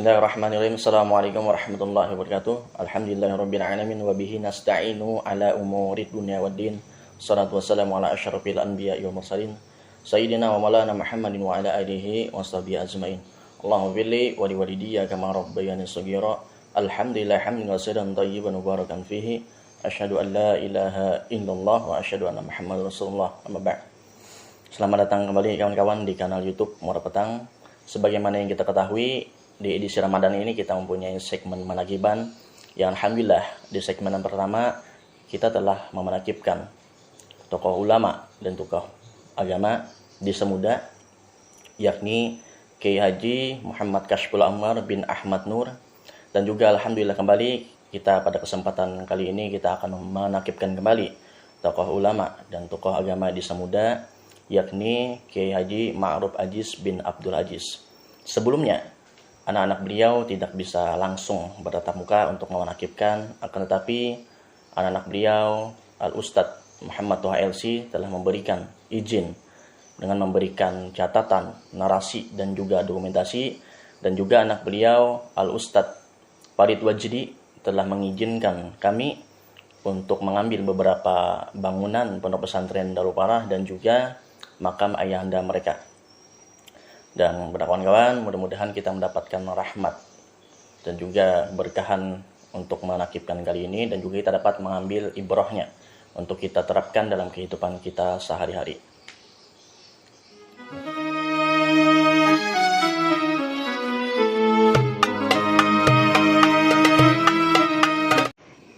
Bismillahirrahmanirrahim. Assalamualaikum warahmatullahi wabarakatuh. Alhamdulillahirabbil alamin wa bihi nasta'inu ala umurid dunya waddin. Shalatu wassalamu ala asyrafil anbiya'i wal mursalin sayyidina wa maulana Muhammadin wa ala alihi washabihi ajmain. Allahumma billi wa liwalidayya kama rabbayani shaghira. Alhamdulillah hamdan katsiran thayyiban mubarakan fihi. Asyhadu an la ilaha illallah wa asyhadu anna Muhammadar Rasulullah. Amma ba'd. Selamat datang kembali kawan-kawan di kanal YouTube Muara Petang. Sebagaimana yang kita ketahui, di edisi Ramadan ini kita mempunyai segmen manakiban yang alhamdulillah di segmen yang pertama kita telah memanakibkan tokoh ulama dan tokoh agama di Semuda, yakni Kiai Haji Muhammad Kashful Ammar bin Ahmad Nur. Dan juga alhamdulillah kembali kita pada kesempatan kali ini kita akan menakibkan kembali tokoh ulama dan tokoh agama di Semuda, yakni Kiai Haji Ma'ruf Aziz bin Abdul Aziz. Sebelumnya anak-anak beliau tidak bisa langsung bertatap muka untuk menakibkan, akan tetapi anak-anak beliau Al-Ustadz Muhammad Toha LC telah memberikan izin dengan memberikan catatan, narasi dan juga dokumentasi, dan juga anak beliau Al-Ustadz Farid Wajdi telah mengizinkan kami untuk mengambil beberapa bangunan pondok pesantren Darul Farah dan juga makam ayahanda mereka. Dan kawan-kawan, mudah-mudahan kita mendapatkan rahmat dan juga berkahan untuk menakibkan kali ini, dan juga kita dapat mengambil ibrahnya untuk kita terapkan dalam kehidupan kita sehari-hari.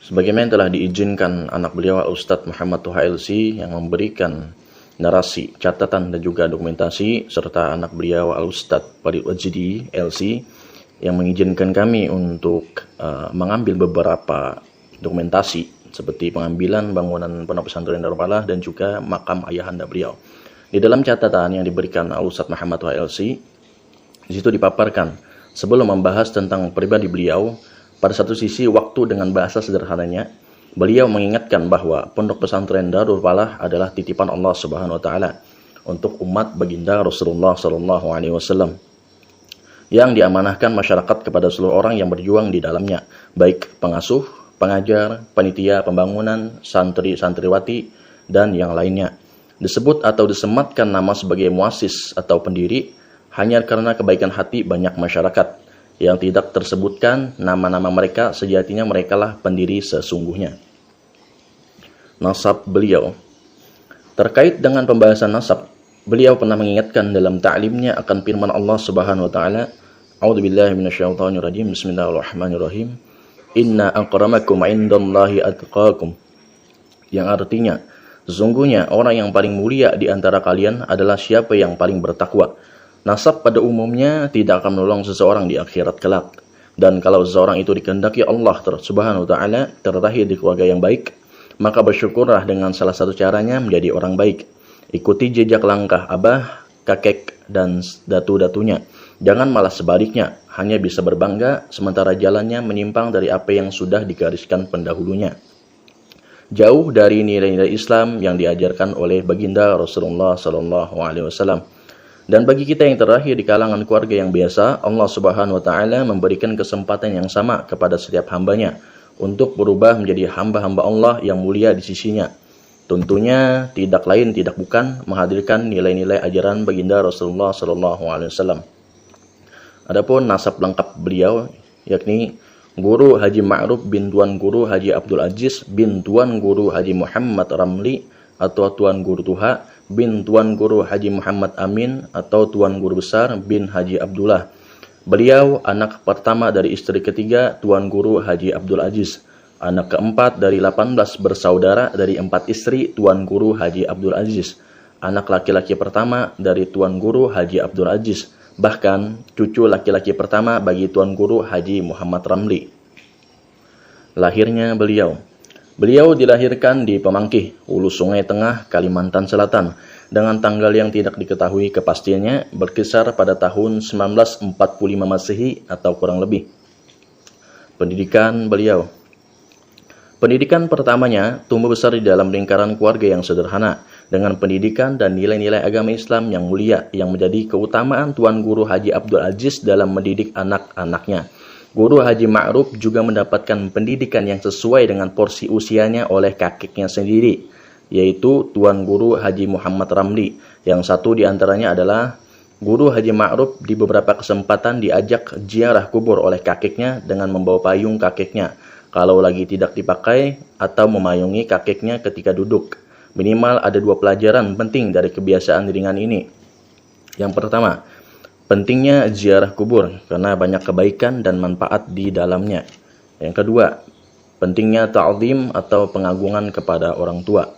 Sebagaimana yang telah diizinkan anak beliau Ustadz Muhammad Toha LC yang memberikan narasi, catatan dan juga dokumentasi, serta anak beliau Al-Ustadz Farid Wajdi LC yang mengizinkan kami untuk mengambil beberapa dokumentasi seperti pengambilan bangunan pondok pesantren Darul Falah dan juga makam ayahanda beliau. Di dalam catatan yang diberikan Al-Ustadz Muhammad Toha LC, di situ dipaparkan sebelum membahas tentang pribadi beliau, pada satu sisi waktu dengan bahasa sederhananya beliau mengingatkan bahwa pondok pesantren Darul Falah adalah titipan Allah Subhanahu wa taala untuk umat baginda Rasulullah sallallahu alaihi wasallam yang diamanahkan masyarakat kepada seluruh orang yang berjuang di dalamnya, baik pengasuh, pengajar, panitia pembangunan, santri-santriwati dan yang lainnya. Disebut atau disematkan nama sebagai muassis atau pendiri hanya karena kebaikan hati banyak masyarakat. Yang tidak tersebutkan nama-nama mereka, sejatinya merekalah pendiri sesungguhnya. Nasab beliau. Terkait dengan pembahasan nasab, beliau pernah mengingatkan dalam ta'limnya akan firman Allah Subhanahu wa taala, A'udzubillahi minasyaitonirrajim. Bismillahirrahmanirrahim. Inna akramakum 'indallahi atqakum. Yang artinya, sesungguhnya orang yang paling mulia di antara kalian adalah siapa yang paling bertakwa. Nasab pada umumnya tidak akan menolong seseorang di akhirat kelak. Dan kalau seseorang itu dikehendaki Allah Subhanahu wa taala terlahir di keluarga yang baik, maka bersyukurlah dengan salah satu caranya menjadi orang baik. Ikuti jejak langkah abah, kakek, dan datu-datunya. Jangan malah sebaliknya, hanya bisa berbangga sementara jalannya menyimpang dari apa yang sudah digariskan pendahulunya. Jauh dari nilai-nilai Islam yang diajarkan oleh baginda Rasulullah sallallahu alaihi wasallam. Dan bagi kita yang terlahir di kalangan keluarga yang biasa, Allah Subhanahu wa taala memberikan kesempatan yang sama kepada setiap hambanya untuk berubah menjadi hamba-hamba Allah yang mulia di sisinya. Tentunya tidak lain tidak bukan menghadirkan nilai-nilai ajaran baginda Rasulullah sallallahu alaihi wasallam. Adapun nasab lengkap beliau yakni Guru Haji Ma'ruf bin Tuan Guru Haji Abdul Aziz bin Tuan Guru Haji Muhammad Ramli atau Tuan Guru Tuha bin Tuan Guru Haji Muhammad Amin atau Tuan Guru Besar bin Haji Abdullah. Beliau anak pertama dari istri ketiga Tuan Guru Haji Abdul Aziz, anak keempat dari 18 bersaudara dari 4 istri Tuan Guru Haji Abdul Aziz, anak laki-laki pertama dari Tuan Guru Haji Abdul Aziz, bahkan cucu laki-laki pertama bagi Tuan Guru Haji Muhammad Ramli. Lahirnya Beliau dilahirkan di Pemangkih, Hulu Sungai Tengah, Kalimantan Selatan, dengan tanggal yang tidak diketahui kepastiannya, berkisar pada tahun 1945 Masehi atau kurang lebih. Pendidikan beliau. Pendidikan pertamanya tumbuh besar di dalam lingkaran keluarga yang sederhana, dengan pendidikan dan nilai-nilai agama Islam yang mulia yang menjadi keutamaan Tuan Guru Haji Abdul Aziz dalam mendidik anak-anaknya. Guru Haji Ma'ruf juga mendapatkan pendidikan yang sesuai dengan porsi usianya oleh kakeknya sendiri, yaitu Tuan Guru Haji Muhammad Ramli. Yang satu diantaranya adalah Guru Haji Ma'ruf di beberapa kesempatan diajak ziarah kubur oleh kakeknya dengan membawa payung kakeknya kalau lagi tidak dipakai atau memayungi kakeknya ketika duduk. Minimal ada 2 pelajaran penting dari kebiasaan ringan ini. Yang pertama, pentingnya ziarah kubur karena banyak kebaikan dan manfaat di dalamnya. Yang kedua, pentingnya ta'zim atau pengagungan kepada orang tua.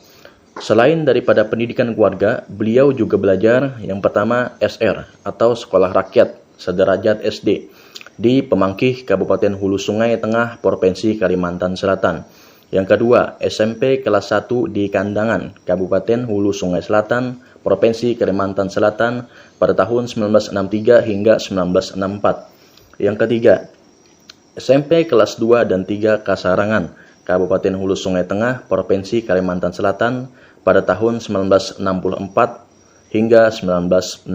Selain daripada pendidikan keluarga, beliau juga belajar yang pertama SR atau Sekolah Rakyat Sederajat SD di Pemangkih, Kabupaten Hulu Sungai Tengah, Provinsi Kalimantan Selatan. Yang kedua, SMP kelas 1 di Kandangan, Kabupaten Hulu Sungai Selatan, Provinsi Kalimantan Selatan pada tahun 1963 hingga 1964. Yang ketiga, SMP kelas 2 dan 3 Kasarangan, Kabupaten Hulu Sungai Tengah, Provinsi Kalimantan Selatan pada tahun 1964 hingga 1966.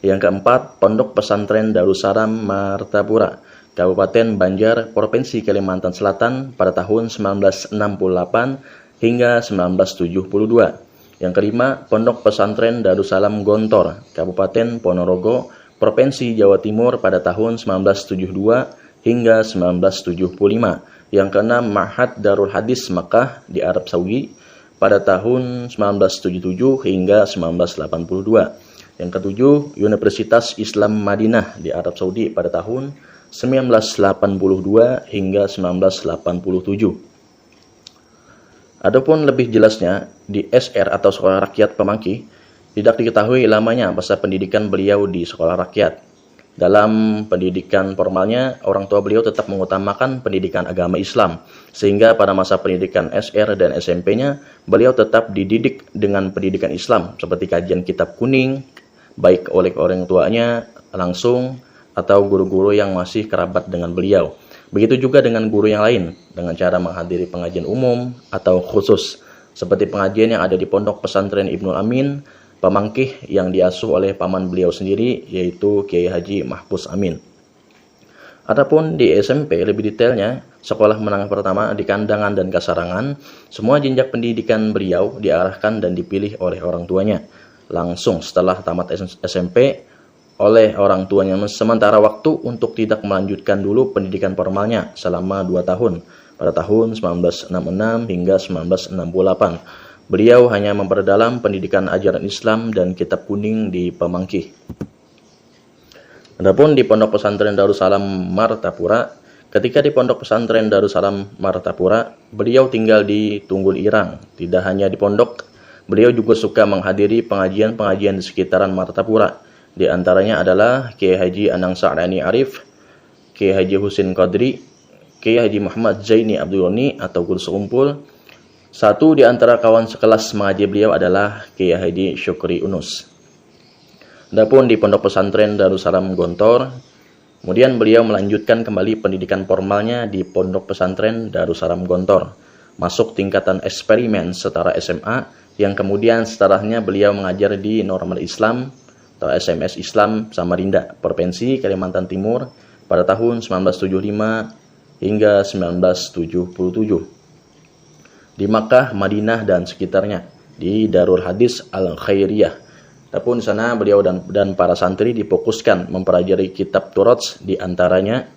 Yang keempat, Pondok Pesantren Darussalam Martapura, Kabupaten Banjar, Provinsi Kalimantan Selatan pada tahun 1968 hingga 1972. Yang kelima, Pondok Pesantren Darussalam Gontor, Kabupaten Ponorogo, Provinsi Jawa Timur pada tahun 1972 hingga 1975. Yang keenam, Ma'had Darul Hadis Makkah di Arab Saudi pada tahun 1977 hingga 1982. Yang ketujuh, Universitas Islam Madinah di Arab Saudi pada tahun 1982 hingga 1987. Adapun lebih jelasnya, di SR atau Sekolah Rakyat Pemangkih, tidak diketahui lamanya masa pendidikan beliau di Sekolah Rakyat. Dalam pendidikan formalnya, orang tua beliau tetap mengutamakan pendidikan agama Islam, sehingga pada masa pendidikan SR dan SMP-nya, beliau tetap dididik dengan pendidikan Islam, seperti kajian kitab kuning, baik oleh orang tuanya langsung atau guru-guru yang masih kerabat dengan beliau. Begitu juga dengan guru yang lain, dengan cara menghadiri pengajian umum atau khusus, seperti pengajian yang ada di Pondok Pesantren Ibnul Amin, Pemangkih yang diasuh oleh paman beliau sendiri, yaitu Kiai Haji Mahfuz Amin. Adapun di SMP lebih detailnya, sekolah menengah pertama di Kandangan dan Kasarangan, semua jenjang pendidikan beliau diarahkan dan dipilih oleh orang tuanya langsung setelah tamat SMP oleh orang tuanya, sementara waktu untuk tidak melanjutkan dulu pendidikan formalnya selama 2 tahun pada tahun 1966 hingga 1968. Beliau hanya memperdalam pendidikan ajaran Islam dan kitab kuning di Pemangkih. Adapun di Pondok Pesantren Darussalam Martapura, ketika di Pondok Pesantren Darussalam Martapura, beliau tinggal di Tunggul Irang. Tidak hanya di pondok, beliau juga suka menghadiri pengajian-pengajian di sekitaran Martapura. Di antaranya adalah Kiai Haji Anang Sa'rani Arif, Kiai Haji Husin Qadri, Kiai Haji Muhammad Zaini Abduloni atau Guru Sekumpul. Satu di antara kawan sekelas mengaji beliau adalah Kiai Haji Syukri Unus. Adapun di Pondok Pesantren Darussalam Gontor, kemudian beliau melanjutkan kembali pendidikan formalnya di Pondok Pesantren Darussalam Gontor, masuk tingkatan eksperimen setara SMA, yang kemudian setelahnya beliau mengajar di Normal Islam atau SMS Islam Samarinda, Provinsi Kalimantan Timur pada tahun 1975 hingga 1977. Di Makkah, Madinah dan sekitarnya, di Darul Hadis Al-Khairiyah. Adapun di sana beliau dan para santri difokuskan mempelajari kitab Turat, di antaranya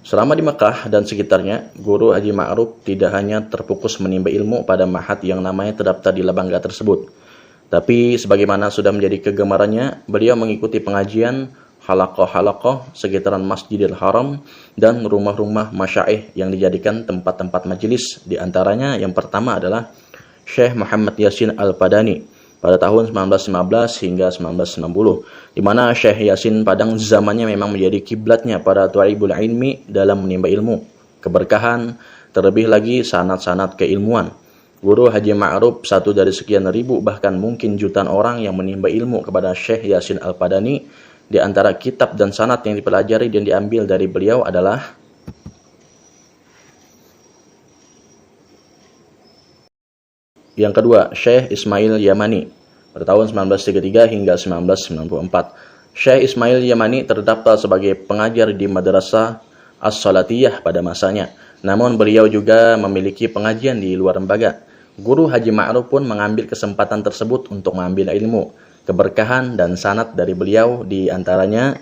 selama di Mekah dan sekitarnya, Guru Haji Ma'ruf tidak hanya terfokus menimba ilmu pada ma'had yang namanya terdaftar di Labangga tersebut, tapi sebagaimana sudah menjadi kegemarannya, beliau mengikuti pengajian halaqah-halaqah sekitaran Masjidil Haram dan rumah-rumah masyaikh yang dijadikan tempat-tempat majelis. Di antaranya yang pertama adalah Syekh Muhammad Yasin Al-Padani pada tahun 1915 hingga 1960, di mana Syekh Yasin Padang zamannya memang menjadi kiblatnya para thalibul ilmi dalam menimba ilmu, keberkahan, terlebih lagi sanad-sanad keilmuan. Guru Haji Ma'ruf satu dari sekian ribu bahkan mungkin jutaan orang yang menimba ilmu kepada Syekh Yasin Al-Padani di antara kitab dan sanad yang dipelajari dan diambil dari beliau adalah yang kedua, Syekh Ismail Yamani pada tahun 1933 hingga 1994. Syekh Ismail Yamani terdaftar sebagai pengajar di Madrasah As-Salatiyah pada masanya. Namun beliau juga memiliki pengajian di luar lembaga. Guru Haji Ma'ruf pun mengambil kesempatan tersebut untuk mengambil ilmu, keberkahan dan sanad dari beliau, di antaranya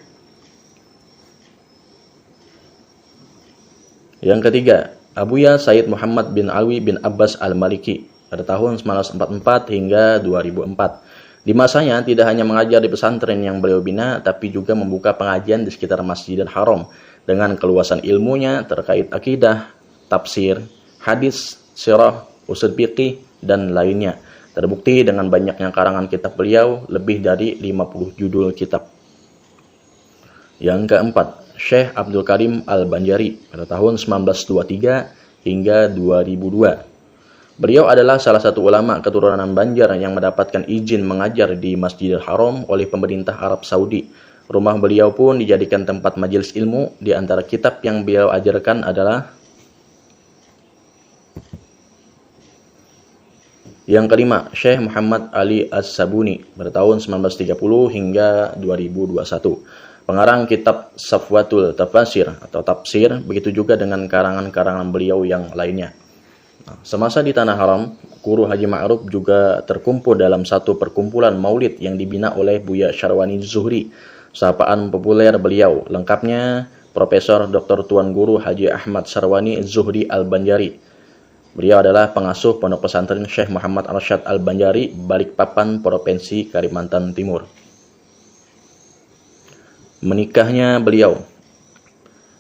yang ketiga, Abuya Sayyid Muhammad bin Alwi bin Abbas Al-Maliki pada tahun 1944 hingga 2004. Di masanya tidak hanya mengajar di pesantren yang beliau bina, tapi juga membuka pengajian di sekitar Masjidil Haram dengan keluasan ilmunya terkait akidah, tafsir, hadis, sirah, usul fiqih, dan lainnya. Terbukti dengan banyaknya karangan kitab beliau, lebih dari 50 judul kitab. Yang keempat, Syekh Abdul Karim Al-Banjari pada tahun 1923 hingga 2002. Beliau adalah salah satu ulama keturunan Banjar yang mendapatkan izin mengajar di Masjidil Haram oleh pemerintah Arab Saudi. Rumah beliau pun dijadikan tempat majelis ilmu. Di antara kitab yang beliau ajarkan adalah yang kelima, Syekh Muhammad Ali As-Sabuni pada tahun 1930 hingga 2021. Pengarang kitab Safwatul Tafasir atau tafsir, begitu juga dengan karangan-karangan beliau yang lainnya. Semasa di Tanah Haram, Guru Haji Ma'ruf juga terkumpul dalam satu perkumpulan maulid yang dibina oleh Buya Syarwani Zuhri, sapaan populer beliau. Lengkapnya, Profesor Dr. Tuan Guru Haji Ahmad Syarwani Zuhri Al-Banjari. Beliau adalah pengasuh Pondok Pesantren Syekh Muhammad Arsyad Al-Banjari, Balikpapan, Provinsi Kalimantan Timur. Menikahnya beliau.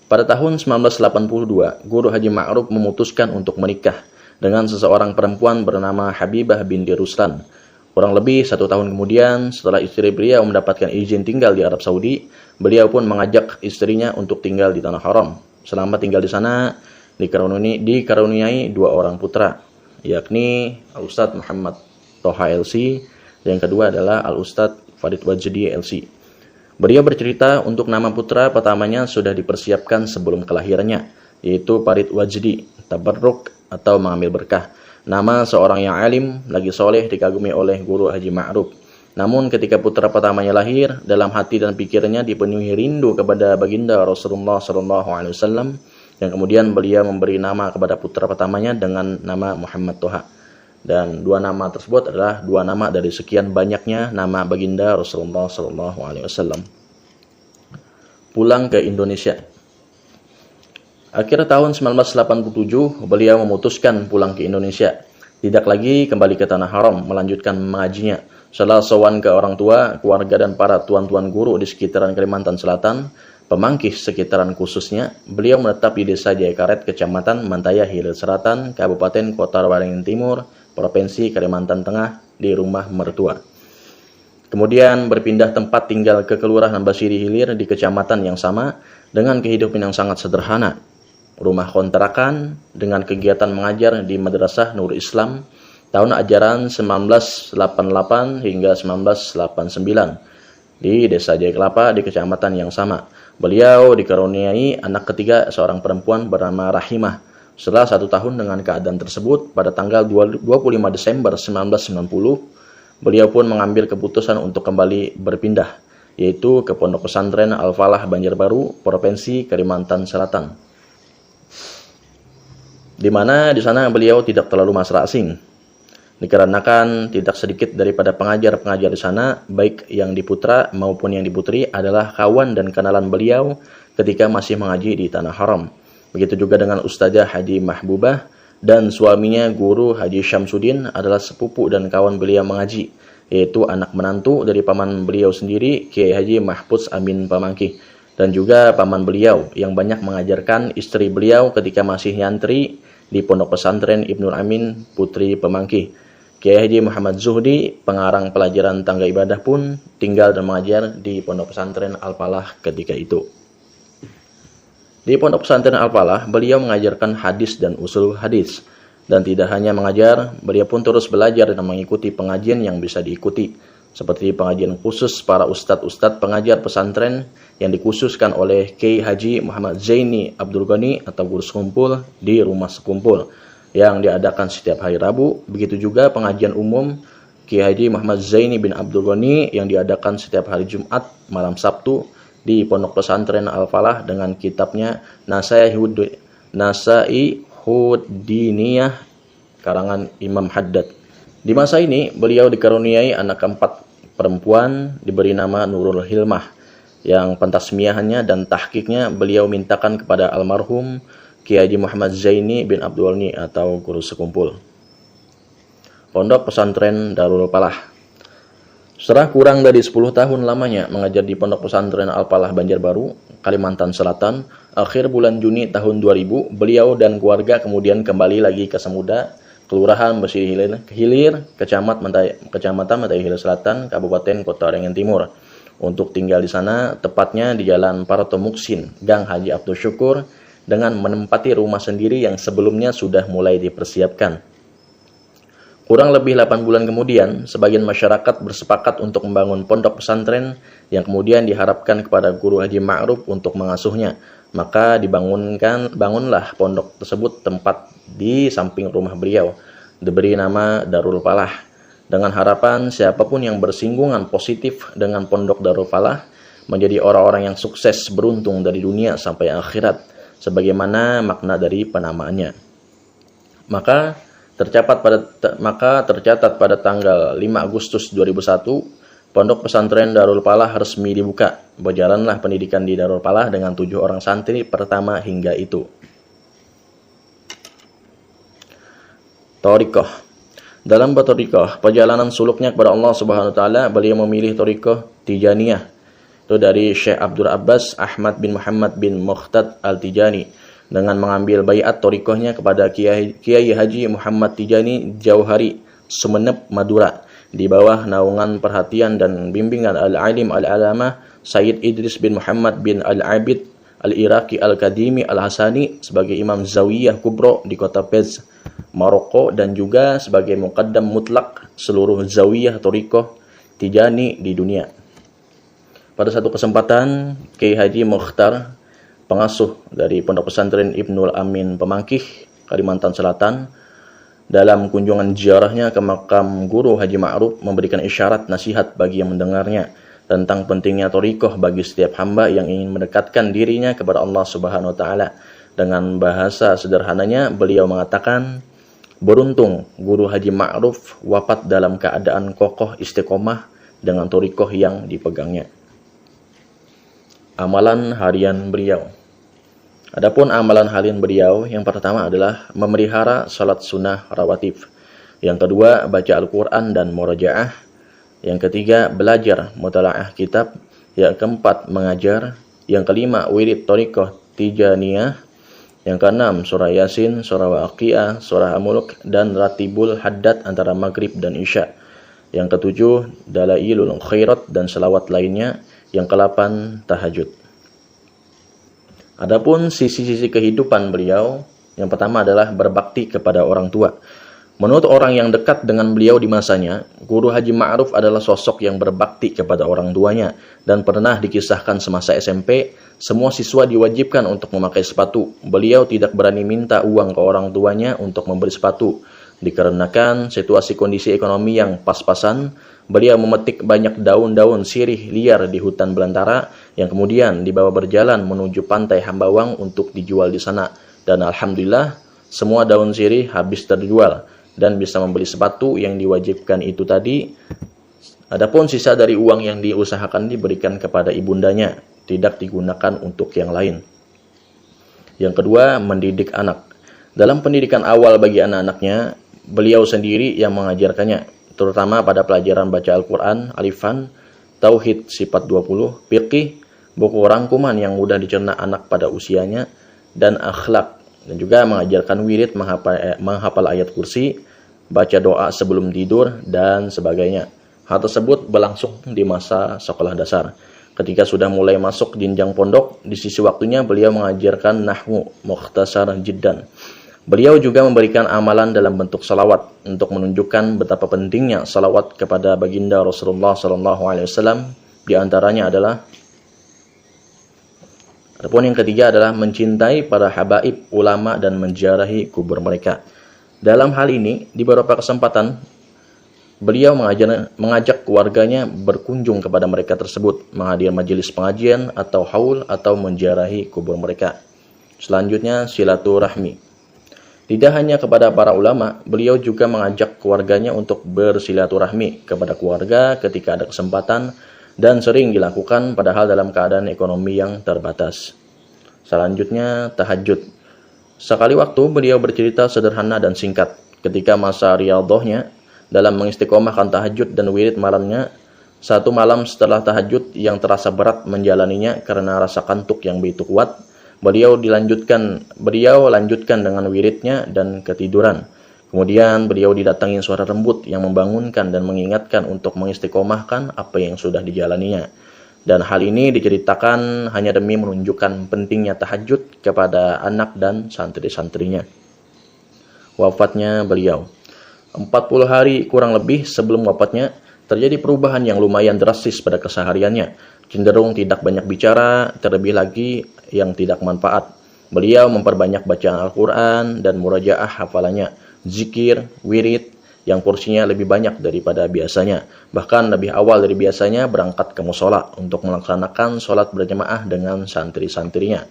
Pada tahun 1982, Guru Haji Ma'ruf memutuskan untuk menikah dengan seseorang perempuan bernama Habibah binti Ruslan. Kurang lebih 1 tahun kemudian, setelah istri beliau mendapatkan izin tinggal di Arab Saudi, beliau pun mengajak istrinya untuk tinggal di Tanah Haram. Selama tinggal di sana, dikaruniai 2 orang putra, yakni Al-Ustadz Muhammad Toha LC, dan yang kedua adalah Al-Ustadz Farid Wajdi LC. Beliau bercerita untuk nama putra pertamanya sudah dipersiapkan sebelum kelahirannya, yaitu Farid Wajdi, tabarruk atau mengambil berkah. Nama seorang yang alim, lagi soleh, dikagumi oleh Guru Haji Ma'ruf. Namun ketika putra pertamanya lahir, dalam hati dan pikirnya dipenuhi rindu kepada baginda Rasulullah SAW, dan kemudian beliau memberi nama kepada putra pertamanya dengan nama Muhammad Toha. Dan 2 nama tersebut adalah 2 nama dari sekian banyaknya nama baginda Rasulullah SAW. Pulang ke Indonesia. Akhir tahun 1987, beliau memutuskan pulang ke Indonesia. Tidak lagi kembali ke Tanah Haram, melanjutkan mengajinya. Setelah sowan ke orang tua, keluarga dan para tuan-tuan guru di sekitaran Kalimantan Selatan, pemangkih sekitaran khususnya, beliau menetap di Desa Jayakaret, Kecamatan Mantaya Hilir Selatan, Kabupaten Kota Waringin Timur, Provinsi Kalimantan Tengah, di rumah mertua. Kemudian berpindah tempat tinggal ke Kelurahan Basiri Hilir di kecamatan yang sama dengan kehidupan yang sangat sederhana. Rumah kontrakan dengan kegiatan mengajar di Madrasah Nur Islam tahun ajaran 1988 hingga 1989 di Desa Jayakelapa di kecamatan yang sama. Beliau dikaruniai anak ketiga seorang perempuan bernama Rahimah. Setelah 1 tahun dengan keadaan tersebut, pada tanggal 25 Desember 1990, beliau pun mengambil keputusan untuk kembali berpindah, yaitu ke Pondok Pesantren Al-Falah Banjarbaru, Provinsi Kalimantan Selatan. Di mana di sana beliau tidak terlalu merasa asing, dikarenakan tidak sedikit daripada pengajar-pengajar di sana, baik yang diputra maupun yang diputri, adalah kawan dan kenalan beliau ketika masih mengaji di Tanah Haram. Begitu juga dengan Ustazah Haji Mahbubah dan suaminya Guru Haji Syamsuddin adalah sepupu dan kawan beliau mengaji, yaitu anak menantu dari paman beliau sendiri, Kiai Haji Mahfudz Amin Pamangkih, dan juga paman beliau yang banyak mengajarkan istri beliau ketika masih nyantri di Pondok Pesantren Ibnul Amin Putri Pemangkih. Kiai Haji Muhammad Zuhdi, pengarang pelajaran tangga ibadah, pun tinggal dan mengajar di Pondok Pesantren Al-Falah ketika itu. Di Pondok Pesantren Al-Falah, beliau mengajarkan hadis dan usul hadis. Dan tidak hanya mengajar, beliau pun terus belajar dan mengikuti pengajian yang bisa diikuti. seperti pengajian khusus para ustadz-ustadz pengajar pesantren yang dikhususkan oleh Kiai Haji Muhammad Zaini Abdul Ghani atau guru sekumpul di rumah sekumpul yang diadakan setiap hari Rabu. Begitu juga pengajian umum Kiai Haji Muhammad Zaini bin Abdul Ghani yang diadakan setiap hari Jumat malam Sabtu di Pondok Pesantren Al-Falah dengan kitabnya Nasaihud-Diniyah karangan Imam Haddad. Di masa ini beliau dikaruniai anak keempat perempuan diberi nama Nurul Hilmah yang pentasmiahannya dan tahqiqnya beliau mintakan kepada almarhum Kiai Haji Muhammad Zaini bin Abdul Ghani atau guru sekumpul. Pondok Pesantren Darul Falah. Setelah kurang dari 10 tahun lamanya mengajar di Pondok Pesantren Al-Falah Banjarbaru, Kalimantan Selatan, akhir bulan Juni tahun 2000, beliau dan keluarga kemudian kembali lagi ke Semuda, Kelurahan Mesir Hilir, Kecamatan Matai Hilir Selatan, Kabupaten Kota Rengen Timur, untuk tinggal di sana, tepatnya di Jalan Paroto Muksin, Gang Haji Abdul Syukur, dengan menempati rumah sendiri yang sebelumnya sudah mulai dipersiapkan. Kurang lebih 8 bulan kemudian, sebagian masyarakat bersepakat untuk membangun pondok pesantren yang kemudian diharapkan kepada Guru Haji Ma'ruf untuk mengasuhnya. Maka bangunlah pondok tersebut tempat di samping rumah beliau, diberi nama Darul Falah, dengan harapan siapapun yang bersinggungan positif dengan pondok Darul Falah menjadi orang-orang yang sukses beruntung dari dunia sampai akhirat, sebagaimana makna dari penamaannya. Maka tercatat pada tanggal 5 Agustus 2001, Pondok Pesantren Darul Falah resmi dibuka. Berjalanlah pendidikan di Darul Falah dengan 7 orang santri pertama hingga itu. Thariqah. Dalam berthariqah, perjalanan suluknya kepada Allah Subhanahu wa taala, beliau memilih thariqah Tijaniyah. Itu dari Syekh Abdul Abbas Ahmad bin Muhammad bin Muhtad Al-Tijani, dengan mengambil baiat thariqahnya kepada Kiai Haji Muhammad Tijani Jauhari, Sumeneb, Madura, di bawah naungan perhatian dan bimbingan Al-Alim Al-Alamah Sayyid Idris bin Muhammad bin Al-Abid Al-Iraqi Al-Kadimi Al-Hasani sebagai Imam Zawiyah Kubro di kota Fez, Maroko, dan juga sebagai muqaddam mutlak seluruh Zawiyah Thariqah Tijani di dunia. Pada satu kesempatan, Kiai Haji Mukhtar, pengasuh dari Pondok Pesantren Ibnul Amin Pemangkih, Kalimantan Selatan, dalam kunjungan ziarahnya ke makam Guru Haji Ma'ruf memberikan isyarat nasihat bagi yang mendengarnya tentang pentingnya thariqah bagi setiap hamba yang ingin mendekatkan dirinya kepada Allah Subhanahu wa taala. Dengan bahasa sederhananya, beliau mengatakan, beruntung Guru Haji Ma'ruf wafat dalam keadaan kokoh istiqomah dengan thariqah yang dipegangnya. Amalan harian beliau. Adapun amalan harian beliau, yang pertama adalah memelihara salat sunnah rawatib. Yang kedua, baca Al-Quran dan murajaah. Yang ketiga, belajar mutalaah kitab. Yang keempat, mengajar. Yang kelima, wirid thariqah Tijaniyah. Yang keenam, surah Yasin, surah Waqiah, surah Al-Mulk, dan ratibul haddad antara maghrib dan isya. Yang ketujuh, dalailul khairat dan selawat lainnya. Yang ke-8, tahajud. Adapun sisi-sisi kehidupan beliau, yang pertama adalah berbakti kepada orang tua. Menurut orang yang dekat dengan beliau di masanya, Guru Haji Ma'ruf adalah sosok yang berbakti kepada orang tuanya, dan pernah dikisahkan semasa SMP, semua siswa diwajibkan untuk memakai sepatu. Beliau tidak berani minta uang ke orang tuanya untuk membeli sepatu. Dikarenakan situasi kondisi ekonomi yang pas-pasan, beliau memetik banyak daun-daun sirih liar di hutan belantara yang kemudian dibawa berjalan menuju pantai Hambawang untuk dijual di sana. Dan alhamdulillah, semua daun sirih habis terjual dan bisa membeli sepatu yang diwajibkan itu tadi. Adapun sisa dari uang yang diusahakan diberikan kepada ibundanya, tidak digunakan untuk yang lain. Yang kedua, mendidik anak. Dalam pendidikan awal bagi anak-anaknya, beliau sendiri yang mengajarkannya, terutama pada pelajaran baca Al-Quran, alifan, tauhid sifat 20, fiqih, buku rangkuman yang mudah dicerna anak pada usianya, dan akhlak, dan juga mengajarkan wirid, menghafal ayat kursi, baca doa sebelum tidur, dan sebagainya. Hal tersebut berlangsung di masa sekolah dasar. Ketika sudah mulai masuk jenjang pondok, di sisi waktunya beliau mengajarkan nahwu mukhtasar jiddan. Beliau juga memberikan amalan dalam bentuk salawat untuk menunjukkan betapa pentingnya salawat kepada baginda Rasulullah SAW. Di antaranya adalah, adapun yang ketiga adalah mencintai para habaib ulama dan menziarahi kubur mereka. Dalam hal ini, di beberapa kesempatan, beliau mengajak keluarganya berkunjung kepada mereka tersebut, menghadiri majelis pengajian atau haul atau menziarahi kubur mereka. Selanjutnya, silaturahmi. Tidak hanya kepada para ulama, beliau juga mengajak keluarganya untuk bersilaturahmi kepada keluarga ketika ada kesempatan dan sering dilakukan padahal dalam keadaan ekonomi yang terbatas. Selanjutnya, tahajud. Sekali waktu beliau bercerita sederhana dan singkat ketika masa riyadhahnya dalam mengistiqomahkan tahajud dan wirid malamnya. Satu malam setelah tahajud yang terasa berat menjalaninya karena rasa kantuk yang begitu kuat, Beliau lanjutkan dengan wiridnya dan ketiduran. Kemudian beliau didatangi suara lembut yang membangunkan dan mengingatkan untuk mengistiqomahkan apa yang sudah dijalaninya. Dan hal ini diceritakan hanya demi menunjukkan pentingnya tahajud kepada anak dan santri-santrinya. Wafatnya beliau. 40 hari kurang lebih sebelum wafatnya, terjadi perubahan yang lumayan drastis pada kesehariannya. Cenderung tidak banyak bicara, terlebih lagi yang tidak manfaat. Beliau memperbanyak bacaan Al-Quran dan murajaah hafalannya, zikir, wirid, yang porsinya lebih banyak daripada biasanya. Bahkan lebih awal dari biasanya berangkat ke musola untuk melaksanakan sholat berjamaah dengan santri-santrinya.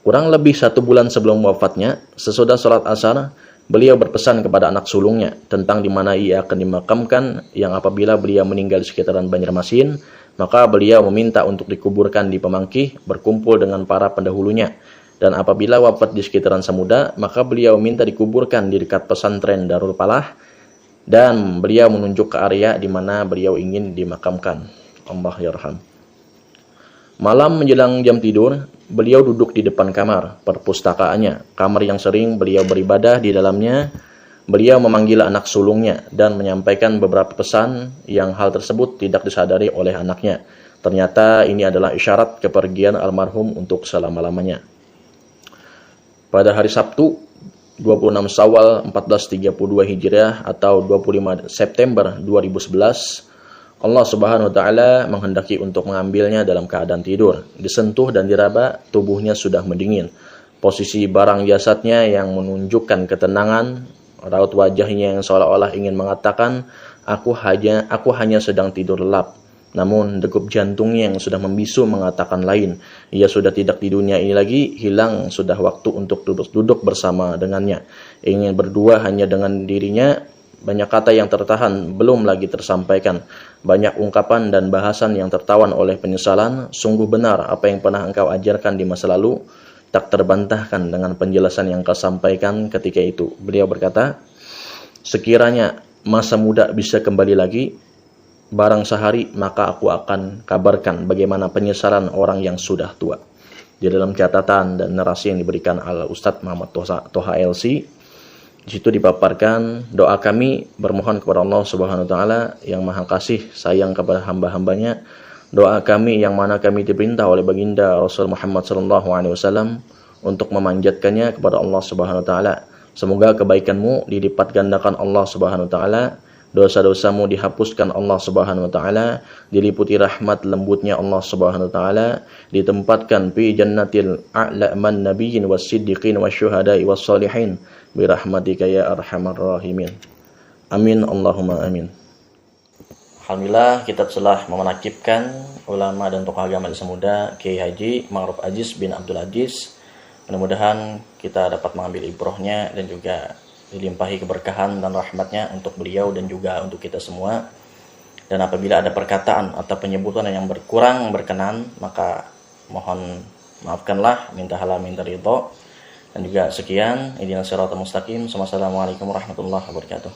Kurang lebih 1 bulan sebelum wafatnya, sesudah sholat asar, beliau berpesan kepada anak sulungnya tentang di mana ia akan dimakamkan, yang apabila beliau meninggal di sekitaran Banjarmasin, maka beliau meminta untuk dikuburkan di Pemangkih berkumpul dengan para pendahulunya. Dan apabila wafat di sekitaran Samuda, maka beliau minta dikuburkan di dekat pesantren Darul Palah, dan beliau menunjuk ke area di mana beliau ingin dimakamkan. Allah yarham. Malam menjelang jam tidur, beliau duduk di depan kamar perpustakaannya, kamar yang sering beliau beribadah di dalamnya. Beliau memanggil anak sulungnya dan menyampaikan beberapa pesan yang hal tersebut tidak disadari oleh anaknya. Ternyata ini adalah isyarat kepergian almarhum untuk selama-lamanya. Pada hari Sabtu, 26 Syawal 1432 Hijriah atau 25 September 2011, Allah Subhanahu wa taala menghendaki untuk mengambilnya dalam keadaan tidur. Disentuh dan diraba, tubuhnya sudah mendingin. Posisi barang jasadnya yang menunjukkan ketenangan, raut wajahnya yang seolah-olah ingin mengatakan, aku hanya sedang tidur lelap. Namun degup jantungnya yang sudah membisu mengatakan lain. Ia sudah tidak di dunia ini lagi, hilang sudah waktu untuk duduk bersama dengannya. Ingin berdua hanya dengan dirinya, banyak kata yang tertahan belum lagi tersampaikan. Banyak ungkapan dan bahasan yang tertawan oleh penyesalan. Sungguh benar apa yang pernah engkau ajarkan di masa lalu tak terbantahkan dengan penjelasan yang kau sampaikan ketika itu. Beliau berkata, sekiranya masa muda bisa kembali lagi, barang sehari maka aku akan kabarkan bagaimana penyesalan orang yang sudah tua. Di dalam catatan dan narasi yang diberikan oleh Ustadz Muhammad Toha LC, di situ dipaparkan doa kami bermohon kepada Allah Subhanahu wa taala yang Maha Kasih sayang kepada hamba-hambanya. Doa kami yang mana kami diperintah oleh baginda Rasul Muhammad SAW untuk memanjatkannya kepada Allah Subhanahu wa taala. Semoga kebaikanmu dilipat gandakan Allah Subhanahu wa taala, dosa-dosamu dihapuskan Allah Subhanahu wa taala, diliputi rahmat lembutnya Allah Subhanahu wa taala, ditempatkan fi jannatil a'la man nabiyyin was-siddiqin wasyuhada'i was-shalihin bi rahmatika ya arhamar rahimin. Amin Allahumma amin. Alhamdulillah, kita telah memenakibkan ulama dan tokoh agama di Samuda, Kiai Haji Ma'ruf Aziz bin Abdul Aziz. Mudah-mudahan kita dapat mengambil ibrohnya dan juga dilimpahi keberkahan dan rahmatnya untuk beliau dan juga untuk kita semua. Dan apabila ada perkataan atau penyebutan yang berkurang berkenan, maka mohon maafkanlah, minta halal minta ridho. Dan juga sekian, ihdinas siratal mustaqim. Wassalamualaikum warahmatullahi wabarakatuh.